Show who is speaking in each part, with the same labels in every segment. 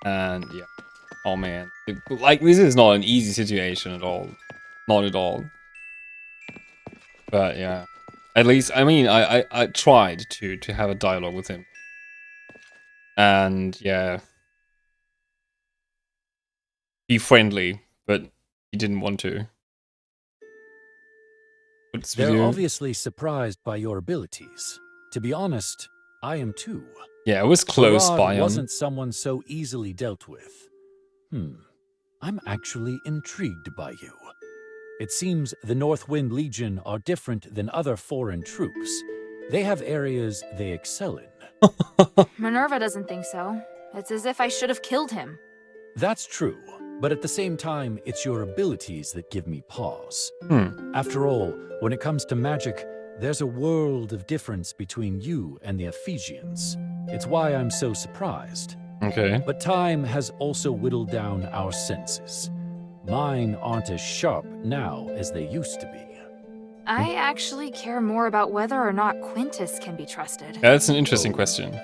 Speaker 1: And yeah, oh man, like this is not an easy situation at all, not at all. But yeah, at least I mean I tried to have a dialogue with him, and yeah, be friendly, but he didn't want to. What's with
Speaker 2: They're
Speaker 1: you?
Speaker 2: obviously surprised by your abilities. To be honest, I am too.
Speaker 1: Yeah, it was close,
Speaker 2: Baraad
Speaker 1: Bion.
Speaker 2: wasn't someone so easily dealt with. I'm actually intrigued by you. It seems the Northwind Legion are different than other foreign troops. They have areas they excel in.
Speaker 3: Minerva doesn't think so. It's as if I should have killed him.
Speaker 2: That's true, but at the same time, it's your abilities that give me pause. After all, when it comes to magic, there's a world of difference between you and the Ephesians. It's why I'm so surprised.
Speaker 1: Okay.
Speaker 2: But time has also whittled down our senses. Mine aren't as sharp now as they used to be.
Speaker 3: I actually care more about whether or not Quintus can be trusted.
Speaker 1: Yeah, that's an interesting question.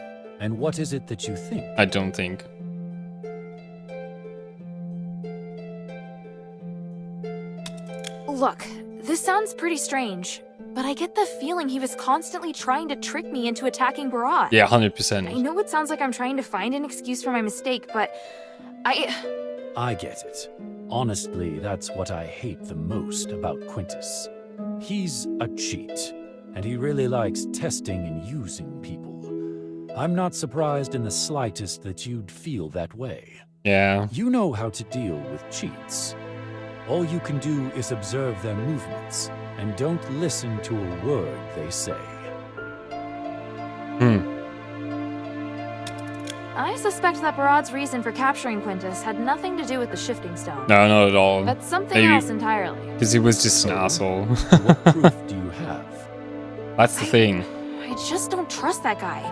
Speaker 2: And what is it that you think?
Speaker 1: I don't think.
Speaker 3: Look, this sounds pretty strange, but I get the feeling he was constantly trying to trick me into attacking Baraad.
Speaker 1: Yeah,
Speaker 3: I
Speaker 1: 100%.
Speaker 3: know it sounds like I'm trying to find an excuse for my mistake, but
Speaker 2: I get it. Honestly, that's what I hate the most about Quintus. He's a cheat, and he really likes testing and using people. I'm not surprised in the slightest that you'd feel that way.
Speaker 1: Yeah.
Speaker 2: You know how to deal with cheats. All you can do is observe their movements, and don't listen to a word they say.
Speaker 3: I suspect that Baraad's reason for capturing Quintus had nothing to do with the shifting stone.
Speaker 1: No, not at all.
Speaker 3: But something
Speaker 1: Maybe
Speaker 3: else entirely.
Speaker 1: because he was just an asshole.
Speaker 2: What proof do you have?
Speaker 1: That's the thing.
Speaker 3: I just don't trust that guy.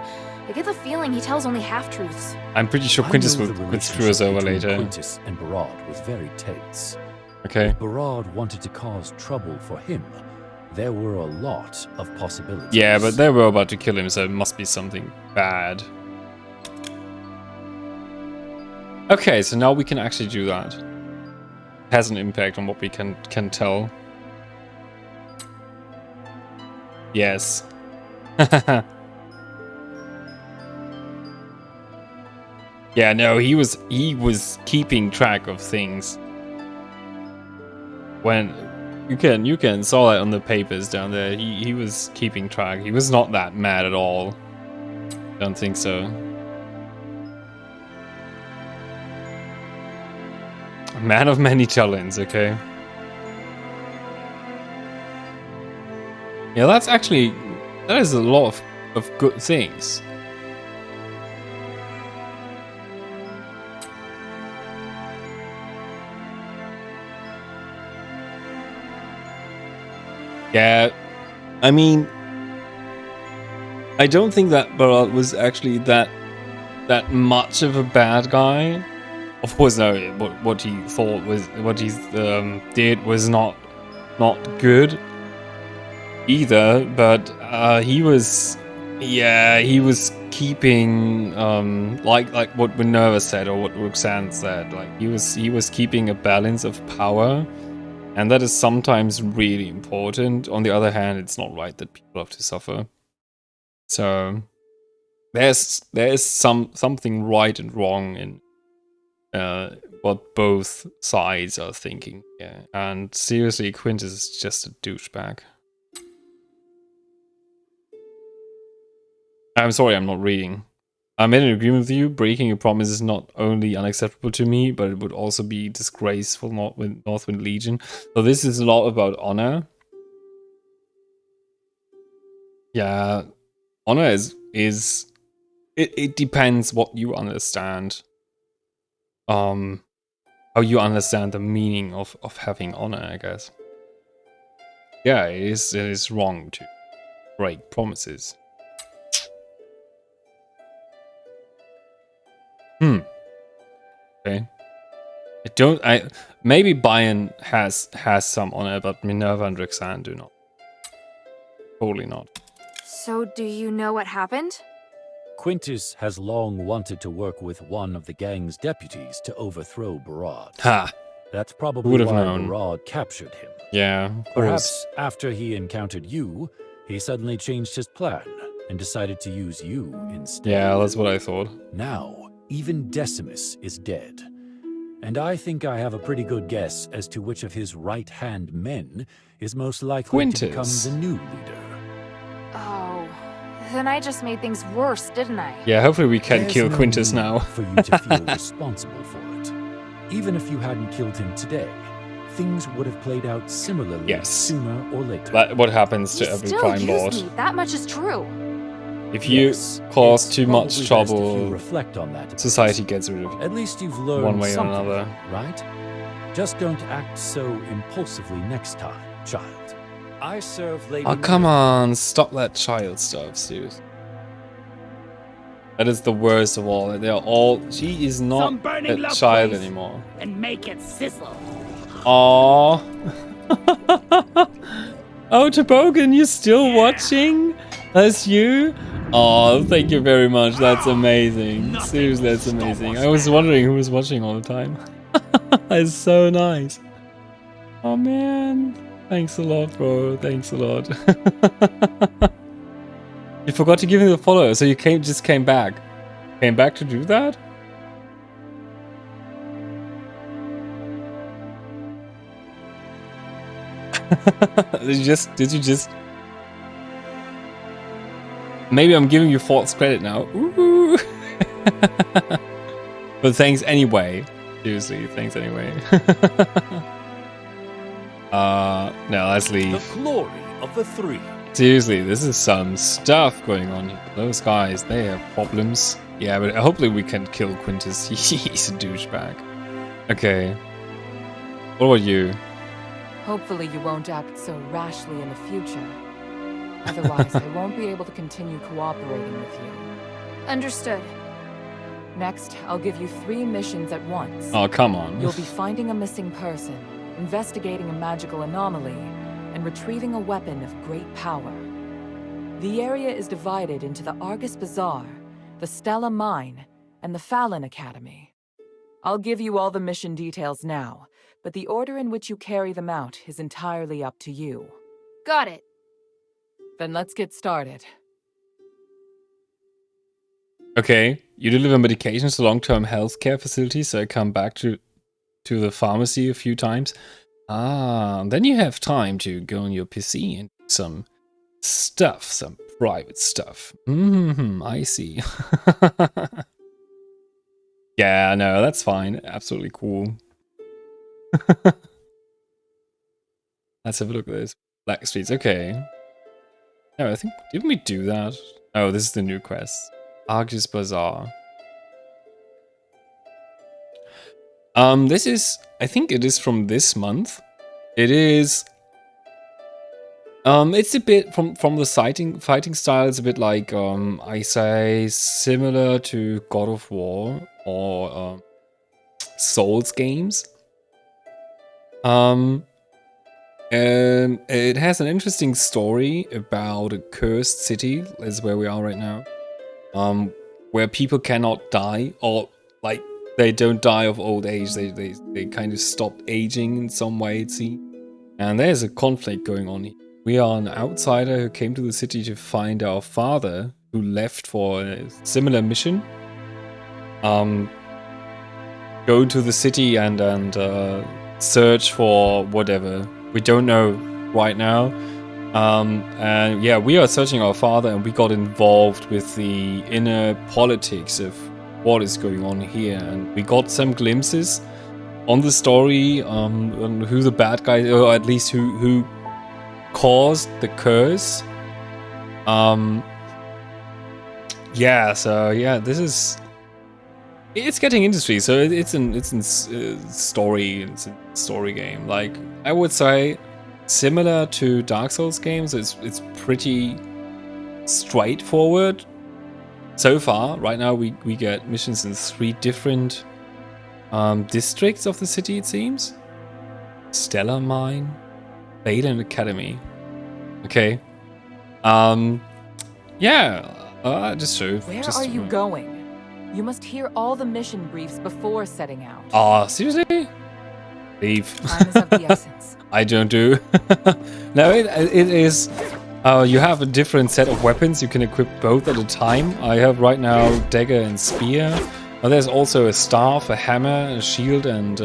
Speaker 3: I get the feeling he tells only half-truths.
Speaker 1: I'm pretty sure
Speaker 2: I
Speaker 1: Quintus
Speaker 2: know
Speaker 1: would
Speaker 2: the
Speaker 1: screw us over
Speaker 2: relationship between
Speaker 1: later.
Speaker 2: Quintus and Baraad was very tense.
Speaker 1: Okay.
Speaker 2: If Baraad wanted to cause trouble for him, there were a lot of possibilities.
Speaker 1: Yeah, but they were about to kill him, so it must be something bad. Okay, so now we can actually do that. Has an impact on what we can tell. Yes. Yeah, no, he was keeping track of things. When you can saw that on the papers down there. He was keeping track. He was not that mad at all. Don't think so. A man of many talents, okay. Yeah, that is a lot of good things. Yeah, I mean, I don't think that Baraad was actually that much of a bad guy. Of course, no. What he thought was what he did was not good either. But he was keeping like what Minerva said or what Roxanne said. Like he was keeping a balance of power. And that is sometimes really important. On the other hand, it's not right that people have to suffer. So there is something right and wrong in what both sides are thinking. Yeah, and seriously, Quintus is just a douchebag. I'm sorry, I'm not reading. I'm in agreement with you. Breaking a promise is not only unacceptable to me, but it would also be disgraceful Northwind Legion. So this is a lot about honor. Yeah, honor is it depends what you understand. How you understand the meaning of having honor, I guess. Yeah, it is wrong to break promises. Okay. Maybe Bayern has some honor, but Minerva and Roxanne do not. Totally not.
Speaker 3: So do you know what happened?
Speaker 2: Quintus has long wanted to work with one of the gang's deputies to overthrow Baraad.
Speaker 1: Ha!
Speaker 2: That's
Speaker 1: Who
Speaker 2: probably
Speaker 1: would have
Speaker 2: why
Speaker 1: known?
Speaker 2: Baraad captured him.
Speaker 1: Yeah, of course.
Speaker 2: Perhaps after he encountered you, he suddenly changed his plan and decided to use you instead.
Speaker 1: Yeah, that's what I thought.
Speaker 2: Now, even Decimus is dead. And I think I have a pretty good guess as to which of his right-hand men is most likely to become
Speaker 1: Quintus.
Speaker 2: the new leader.
Speaker 3: Oh, then I just made things worse, didn't I?
Speaker 1: Yeah, hopefully we can
Speaker 2: There's
Speaker 1: kill
Speaker 2: no
Speaker 1: Quintus
Speaker 2: need
Speaker 1: now.
Speaker 2: for you to feel responsible for it. Even if you hadn't killed him today, things would have played out similarly
Speaker 1: Yes.
Speaker 2: sooner or later.
Speaker 1: That what happens to
Speaker 3: You
Speaker 1: every
Speaker 3: still
Speaker 1: crime
Speaker 3: use
Speaker 1: lord.
Speaker 3: me. That much is true.
Speaker 1: If you
Speaker 2: Yes,
Speaker 1: cause
Speaker 2: it's
Speaker 1: too much
Speaker 2: probably best if you
Speaker 1: trouble,
Speaker 2: reflect on that a bit.
Speaker 1: society gets rid of you.
Speaker 2: At least you've learned
Speaker 1: One way or
Speaker 2: something,
Speaker 1: another.
Speaker 2: right? Just don't act so impulsively next time, child. I serve Lady
Speaker 1: Oh, come
Speaker 2: Mary.
Speaker 1: on. Stop that child stuff, seriously. That is the worst of all. They're all... She is not
Speaker 4: Some burning
Speaker 1: a
Speaker 4: love,
Speaker 1: child
Speaker 4: please.
Speaker 1: anymore.
Speaker 4: And make it sizzle.
Speaker 1: Aww. Oh, Toboggan, you still watching? That's you? Oh, thank you very much. That's amazing.
Speaker 4: Nothing
Speaker 1: Seriously, that's
Speaker 4: will stop
Speaker 1: amazing.
Speaker 4: us
Speaker 1: I was
Speaker 4: now.
Speaker 1: wondering who was watching all the time. That's so nice. Oh, man. Thanks a lot, bro. Thanks a lot. You forgot to give me the follow, so you just came back. Came back to do that? Did you just... Maybe I'm giving you false credit now. Ooh. But thanks anyway. Seriously, thanks anyway. No, let's leave.
Speaker 2: The glory of the three.
Speaker 1: Seriously, this is some stuff going on here. Those guys, they have problems. Yeah, but hopefully we can kill Quintus. He's a douchebag. Okay. What about you?
Speaker 5: Hopefully you won't act so rashly in the future. Otherwise, I won't be able to continue cooperating with you.
Speaker 3: Understood.
Speaker 5: Next, I'll give you 3 missions at once.
Speaker 1: Oh, come on.
Speaker 5: You'll be finding a missing person, investigating a magical anomaly, and retrieving a weapon of great power. The area is divided into the Argus Bazar, the Stella Mine, and the Fallon Academy. I'll give you all the mission details now, but the order in which you carry them out is entirely up to you.
Speaker 3: Got it.
Speaker 5: Then let's get started.
Speaker 1: Okay, you deliver medications to long-term healthcare facilities, so I come back to the pharmacy a few times. Ah, then you have time to go on your PC and do some stuff, some private stuff. I see. Yeah, no, that's fine. Absolutely cool. Let's have a look at this. Black Streets, okay. No, I think, didn't we do that? Oh, this is the new quest. Argus Bazar. This is, I think it is from this month. It is, it's a bit from the fighting style. It's a bit like, I say, similar to God of War or Souls games. It has an interesting story about a cursed city. That's where we are right now. Where people cannot die, or like they don't die of old age. They kind of stop aging in some way, it seems. And there's a conflict going on here. We are an outsider who came to the city to find our father, who left for a similar mission. Go to the city and search for whatever. We don't know right now. And yeah, we are searching our father, and we got involved with the inner politics of what is going on here. And we got some glimpses on the story, on who the bad guys, or at least who caused the curse. Yeah, so yeah, this is... It's getting interesting. So it's a story game. Like, I would say similar to Dark Souls games. It's pretty straightforward so far. Right now we get missions in 3 different districts of the city, it seems. Stellar Mine, Fallon Academy. Okay. Yeah, Just show.
Speaker 5: Where
Speaker 1: just
Speaker 5: are you going? You must hear all the mission briefs before setting out.
Speaker 1: Ah, seriously? Leave.
Speaker 5: Time is of the essence.
Speaker 1: I don't do. No, it is. You have a different set of weapons. You can equip both at a time. I have right now dagger and spear. But there's also a staff, a hammer, a shield, and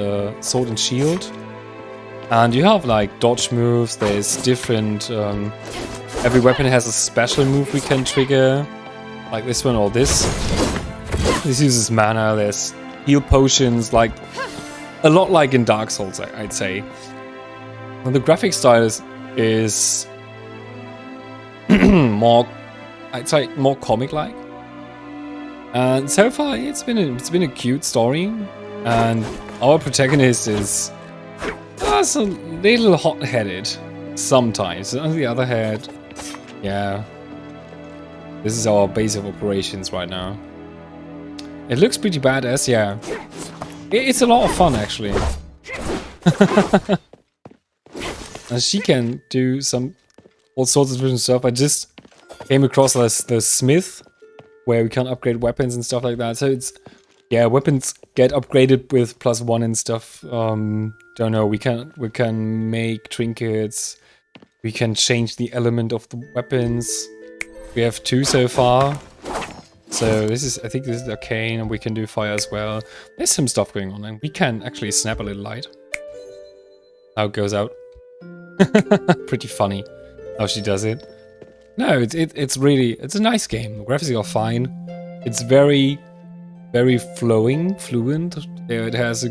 Speaker 1: sword and shield. And you have like dodge moves. There's different. Every weapon has a special move we can trigger, like this one or this. This uses mana. There's heal potions, like a lot like in Dark Souls, I'd say. And the graphic style is more, I'd say, more comic-like. And so far, it's been a cute story. And our protagonist is a little hot-headed sometimes. On the other hand, yeah, this is our base of operations right now. It looks pretty badass, yeah. It's a lot of fun, actually. And she can do all sorts of different stuff. I just came across the smith, where we can upgrade weapons and stuff like that. So it's, yeah, weapons get upgraded with +1 and stuff. Don't know. We can make trinkets. We can change the element of the weapons. We have 2 so far. So I think this is arcane, and we can do fire as well. There's some stuff going on, and we can actually snap a little light. How it goes out. Pretty funny how she does it. No, it's a nice game. The graphics are fine. It's very fluent. It has a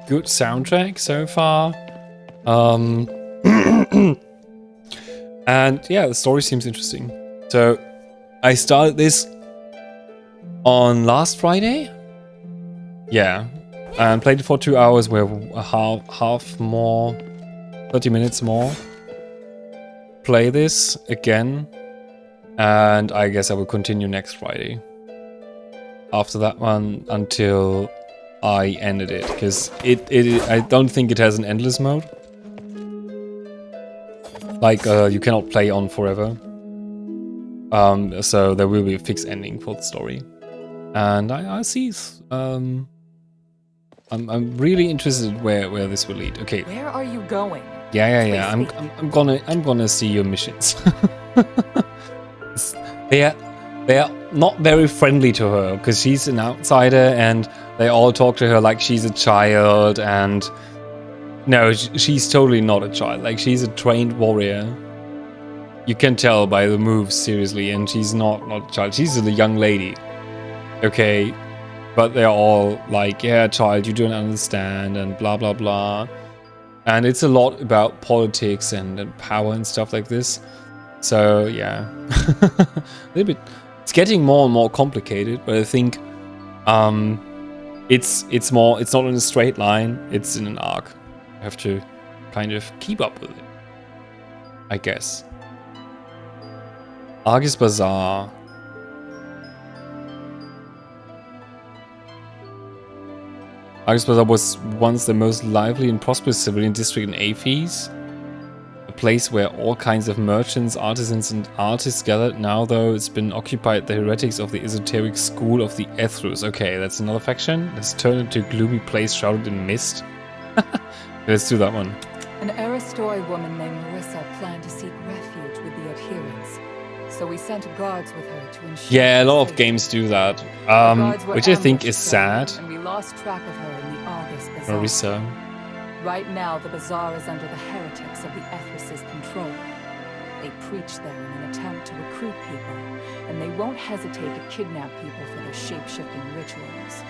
Speaker 1: good soundtrack so far. And yeah, the story seems interesting. So I started this on last Friday. Yeah, and played it for 2 hours. We're half more, 30 minutes more. Play this again, and I guess I will continue next Friday. After that one, until I ended it, because I don't think it has an endless mode. Like you cannot play on forever. So there will be a fixed ending for the story, and I see. I'm really interested where this will lead. Okay.
Speaker 5: Where are you going?
Speaker 1: Yeah. I'm gonna see your missions. They are not very friendly to her because she's an outsider, and they all talk to her like she's a child. And no, she's totally not a child. Like, she's a trained warrior. You can tell by the moves, seriously, and she's not a child. She's a young lady. Okay, but they're all like, yeah, child, you don't understand, and blah blah blah. And it's a lot about politics and power and stuff like this. So yeah, a little bit. It's getting more and more complicated, but I think it's not in a straight line. It's in an arc. You have to kind of keep up with it, I guess. Argus Bazar. Argus Bazar was once the most lively and prosperous civilian district in Aphes. A place where all kinds of merchants, artisans, and artists gathered. Now, though, it's been occupied by the heretics of the esoteric school of the Ethrus. Okay, that's another faction. It's turned into a gloomy place shrouded in mist. Let's do that one.
Speaker 5: An Aristoi woman named Marissa planned to seek refuge with the adherents, so we sent guards with her to ensure.
Speaker 1: Yeah, a lot of games do that, which I think is sad.
Speaker 5: And we lost track of her in the Argus Bazar.
Speaker 1: Marissa.
Speaker 5: Right now, the Bazaar is under the heretics of the Ethrus' control. They preach there in an attempt to recruit people, and they won't hesitate to kidnap people for their shape-shifting rituals.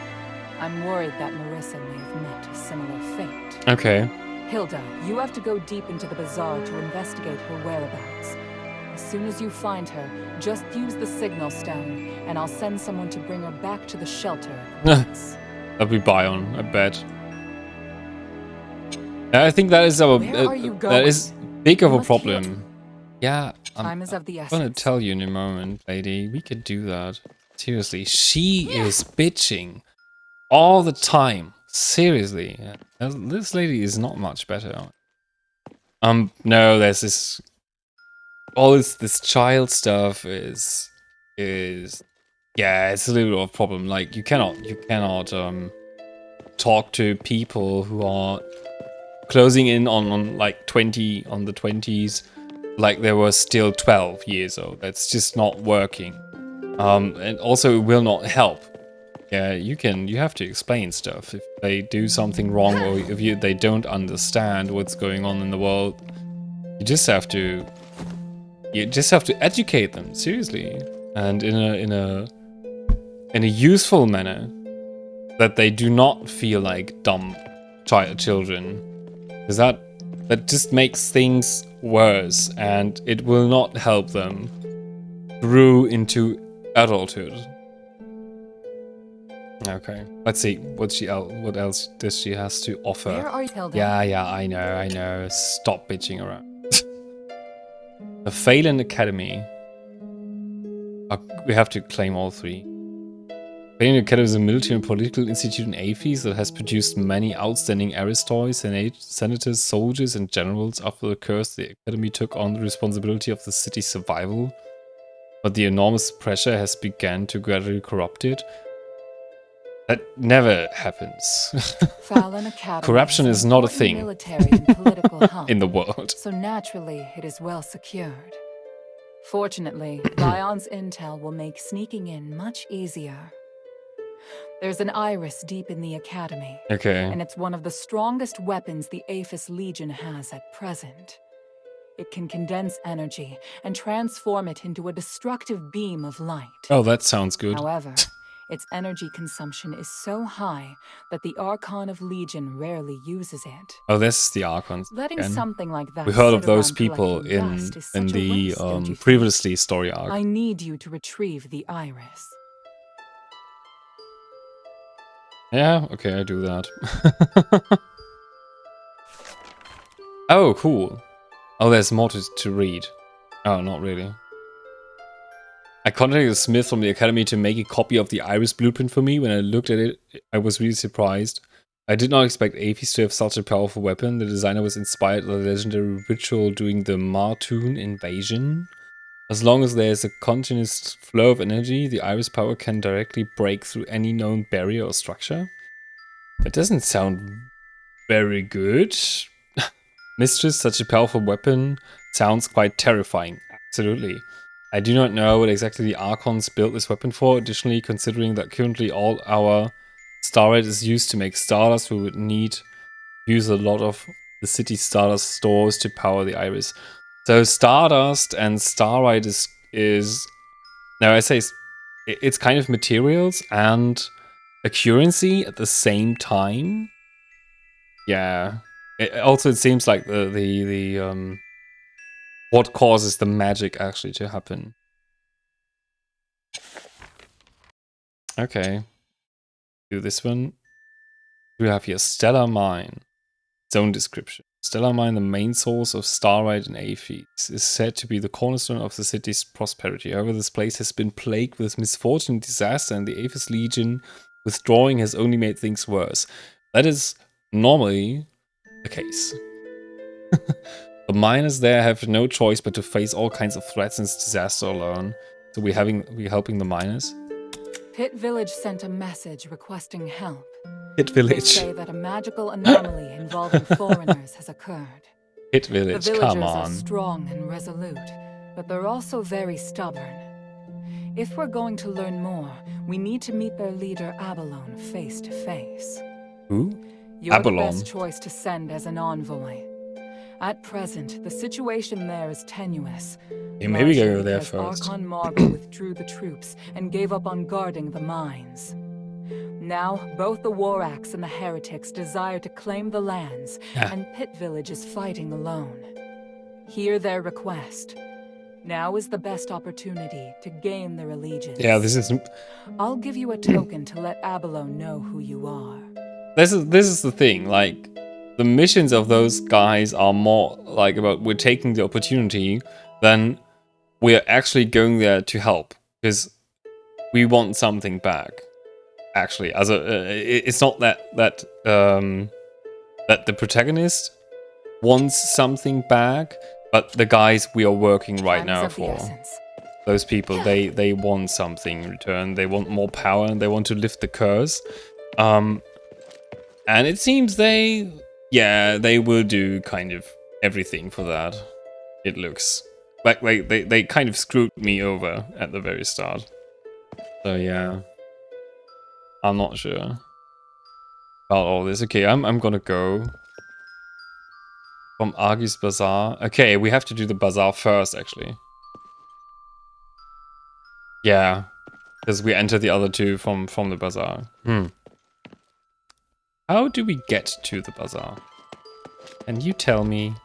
Speaker 5: I'm worried that Marissa may have met a similar fate.
Speaker 1: Okay.
Speaker 5: Hilda, you have to go deep into the Bazaar to investigate her whereabouts. As soon as you find her, just use the signal stone, and I'll send someone to bring her back to the shelter.
Speaker 1: That'll be Bion, I bet. I think that is that is big of a problem. Yeah, I'm gonna tell you in a moment, lady. We could do that. Seriously, she is bitching all the time. Seriously, this lady is not much better. No, there's this. All this child stuff is is, yeah, it's a little bit of a problem. Like you cannot talk to people who are closing in on like 20 on the 20s like they were still 12 years old. That's just not working. And also it will not help. Yeah, you have to explain stuff if they do something wrong, or if they don't understand what's going on in the world. You just have to educate them seriously, and in a useful manner, that they do not feel like dumb children, because that just makes things worse, and it will not help them through into adulthood. Okay, let's see what else does she has to offer.
Speaker 5: Where are you, Hilda?
Speaker 1: Yeah, I know. Stop bitching around. The Phelan Academy. We have to claim all three. Phelan Academy is a military and political institute in Aphes that has produced many outstanding aristoids, senators, soldiers, and generals. After the curse, the Academy took on the responsibility of the city's survival, but the enormous pressure has begun to gradually corrupt it. That never happens. Corruption is not a thing
Speaker 5: military and political hub,
Speaker 1: in the world.
Speaker 5: so naturally it is well secured. Fortunately, Lion's intel will make sneaking in much easier. There's an iris deep in the academy,
Speaker 1: Okay.
Speaker 5: and it's one of the strongest weapons the Aphis Legion has at present. It can condense energy and transform it into a destructive beam of light.
Speaker 1: Oh, that sounds good.
Speaker 5: However, its energy consumption is so high that the Archon of Legion rarely uses it.
Speaker 1: Oh, this is the Archons
Speaker 5: Letting
Speaker 1: again.
Speaker 5: something like that
Speaker 1: We heard
Speaker 5: sit
Speaker 1: of those
Speaker 5: around
Speaker 1: people
Speaker 5: collecting
Speaker 1: in
Speaker 5: dust is
Speaker 1: in
Speaker 5: such a
Speaker 1: the
Speaker 5: waste, don't you think?
Speaker 1: previously story arc.
Speaker 5: I need you to retrieve the iris.
Speaker 1: Yeah, okay, I do that. Oh, cool. Oh, there's more to read. Oh, not really. I contacted Smith from the Academy to make a copy of the Iris blueprint for me. When I looked at it, I was really surprised. I did not expect Aphes to have such a powerful weapon. The designer was inspired by the legendary ritual during the Martoon invasion. As long as there is a continuous flow of energy, the Iris power can directly break through any known barrier or structure. That doesn't sound very good. Mistress, such a powerful weapon, sounds quite terrifying. Absolutely. I do not know what exactly the Archons built this weapon for. Additionally, considering that currently all our Starlight is used to make Stardust, we would need to use a lot of the city's Stardust stores to power the Iris. So Stardust and Starlight is now I say it's kind of materials and a currency at the same time. Yeah. It seems like the what causes the magic actually to happen. Okay. Do this one. We have here Stellar Mine. Zone description. Stellar Mine, the main source of starlight in Aphes, is said to be the cornerstone of the city's prosperity. However, this place has been plagued with misfortune and disaster, and the Aphes Legion withdrawing has only made things worse. That is normally the case. The miners there have no choice but to face all kinds of threats and disaster alone. So we're helping the miners.
Speaker 5: Pit Village sent a message requesting help.
Speaker 1: Pit
Speaker 5: They
Speaker 1: Village.
Speaker 5: say that a magical anomaly involving foreigners has occurred.
Speaker 1: Pit
Speaker 5: The
Speaker 1: Village,
Speaker 5: villagers
Speaker 1: come
Speaker 5: are
Speaker 1: on.
Speaker 5: strong and resolute, but they're also very stubborn. If we're going to learn more, we need to meet their leader Abalone face to face.
Speaker 1: Who?
Speaker 5: You're
Speaker 1: Abalone.
Speaker 5: the best choice to send as an envoy. At present, the situation there is tenuous.
Speaker 1: Yeah, maybe go
Speaker 5: largely
Speaker 1: there
Speaker 5: because
Speaker 1: first.
Speaker 5: Archon Marble withdrew the troops and gave up on guarding the mines. Now, both the War Axe and the Heretics desire to claim the lands,
Speaker 1: Yeah.
Speaker 5: and Pit Village is fighting alone. Hear their request. Now is the best opportunity to gain their allegiance.
Speaker 1: Yeah, this is
Speaker 5: I'll give you a token to let Abalone know who you are.
Speaker 1: this is the thing. Like, the missions of those guys are more like about we're taking the opportunity than we're actually going there to help, because we want something back. Actually, it's not that the protagonist wants something back, but the guys we are working right
Speaker 5: Time is
Speaker 1: now
Speaker 5: of the
Speaker 1: for.
Speaker 5: essence.
Speaker 1: Those people, they want something in return. They want more power and they want to lift the curse. And it seems they will do kind of everything for that. It looks like they kind of screwed me over at the very start. So yeah, I'm not sure about all this. Okay, I'm gonna go from Argy's Bazar. Okay, we have to do the Bazar first, actually. Yeah, because we enter the other two from the Bazar. How do we get to the Bazar? Can you tell me?